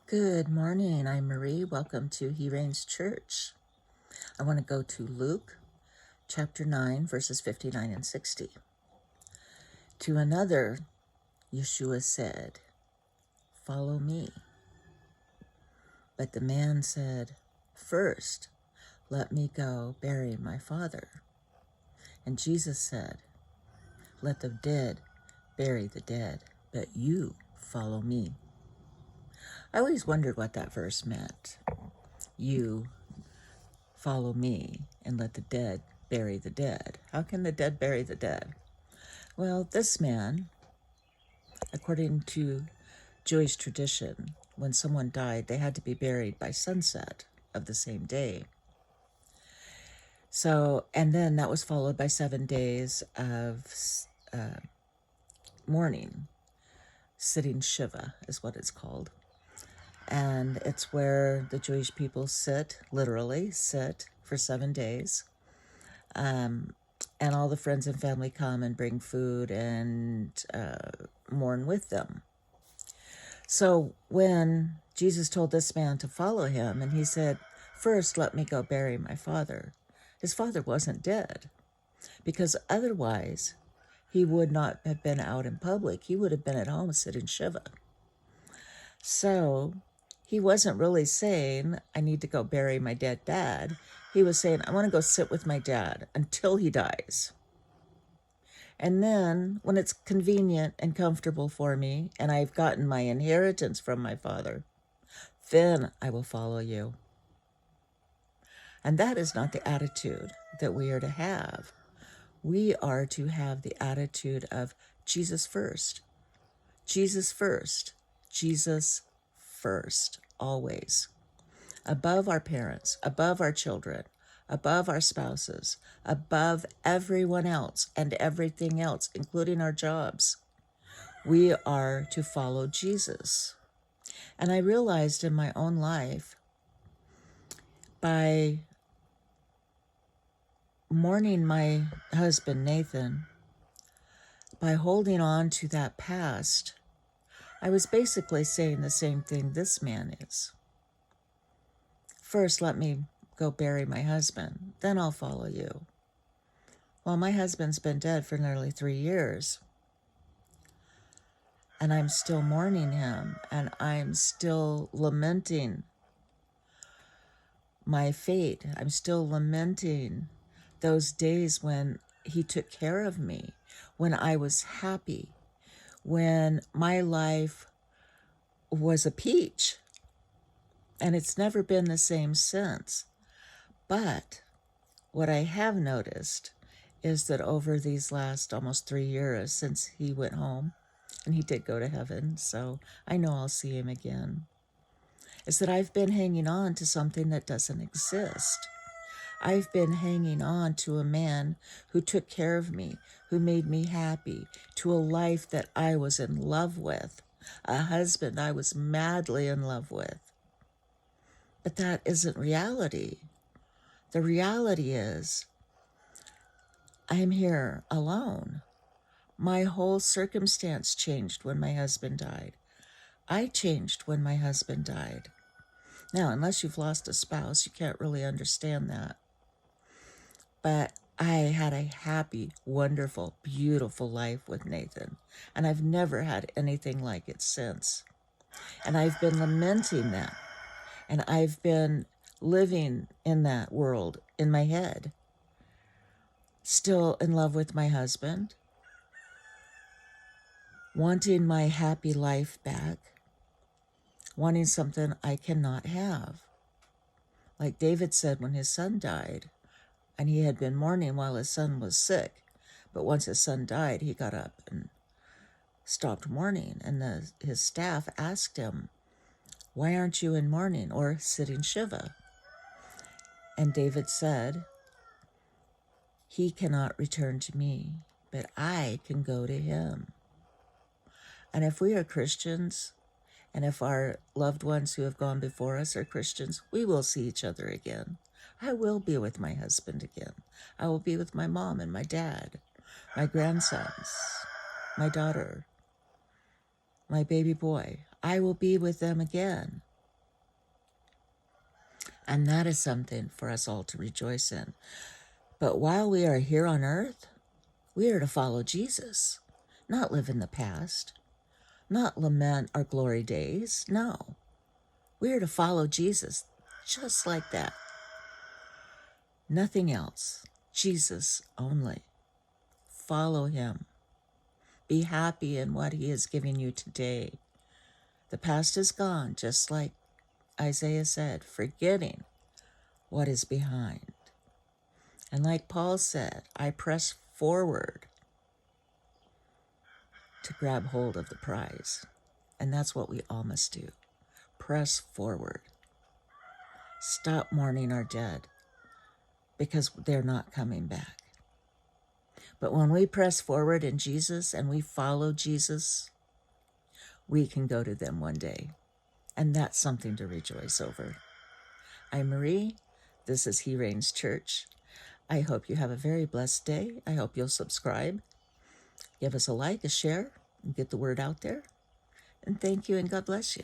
Good morning. I'm Marie. Welcome to He Reigns Church. I want to go to Luke chapter 9, verses 59 and 60. To another, Yeshua said, "Follow me." But the man said, "First, let me go bury my father." And Jesus said, "Let the dead bury the dead, but you follow me." I always wondered what that verse meant. You follow me and let the dead bury the dead. How can the dead bury the dead? Well, this man, according to Jewish tradition, when someone died, they had to be buried by sunset of the same day. So, and then that was followed by 7 days of mourning. Sitting Shiva is what it's called. And it's where the Jewish people sit, literally sit for 7 days. And all the friends and family come and bring food and mourn with them. So when Jesus told this man to follow him, and he said, "First, let me go bury my father," his father wasn't dead, because otherwise he would not have been out in public. He would have been at home sitting Shiva. So he wasn't really saying, "I need to go bury my dead dad." He was saying, "I want to go sit with my dad until he dies. And then when it's convenient and comfortable for me, and I've gotten my inheritance from my father, then I will follow you." And that is not the attitude that we are to have. We are to have the attitude of Jesus first. Jesus first. Jesus first, always. Above our parents, above our children, above our spouses, above everyone else and everything else, including our jobs. We are to follow Jesus. And I realized in my own life, by mourning my husband, Nathan, by holding on to that past, I was basically saying the same thing this man is. First, let me go bury my husband, then I'll follow you. Well, my husband's been dead for nearly 3 years, and I'm still mourning him, and I'm still lamenting my fate. I'm still lamenting those days when he took care of me, when I was happy, when my life was a peach, and it's never been the same since. But what I have noticed is that over these last almost 3 years since he went home, and he did go to heaven, so I know I'll see him again, is that I've been hanging on to something that doesn't exist. I've been hanging on to a man who took care of me, who made me happy, to a life that I was in love with, a husband I was madly in love with. But that isn't reality. The reality is, I am here alone. My whole circumstance changed when my husband died. I changed when my husband died. Now, unless you've lost a spouse, you can't really understand that. But I had a happy, wonderful, beautiful life with Nathan, and I've never had anything like it since. And I've been lamenting that, and I've been living in that world in my head, still in love with my husband, wanting my happy life back, wanting something I cannot have. Like David said when his son died, and he had been mourning while his son was sick. But once his son died, he got up and stopped mourning. And his staff asked him, "Why aren't you in mourning or sitting Shiva?" And David said, "He cannot return to me, but I can go to him." And if we are Christians, and if our loved ones who have gone before us are Christians, we will see each other again. I will be with my husband again. I will be with my mom and my dad, my grandsons, my daughter, my baby boy. I will be with them again. And that is something for us all to rejoice in. But while we are here on earth, we are to follow Jesus, not live in the past, not lament our glory days. No, we are to follow Jesus just like that. Nothing else. Jesus only. Follow him. Be happy in what he is giving you today. The past is gone, just like Isaiah said, forgetting what is behind. And like Paul said, I press forward to grab hold of the prize. And that's what we all must do. Press forward. Stop mourning our dead, because they're not coming back. But when we press forward in Jesus and we follow Jesus, we can go to them one day. And that's something to rejoice over. I'm Marie. This is He Reigns Church. I hope you have a very blessed day. I hope you'll subscribe. Give us a like, a share, and get the word out there. And thank you, and God bless you.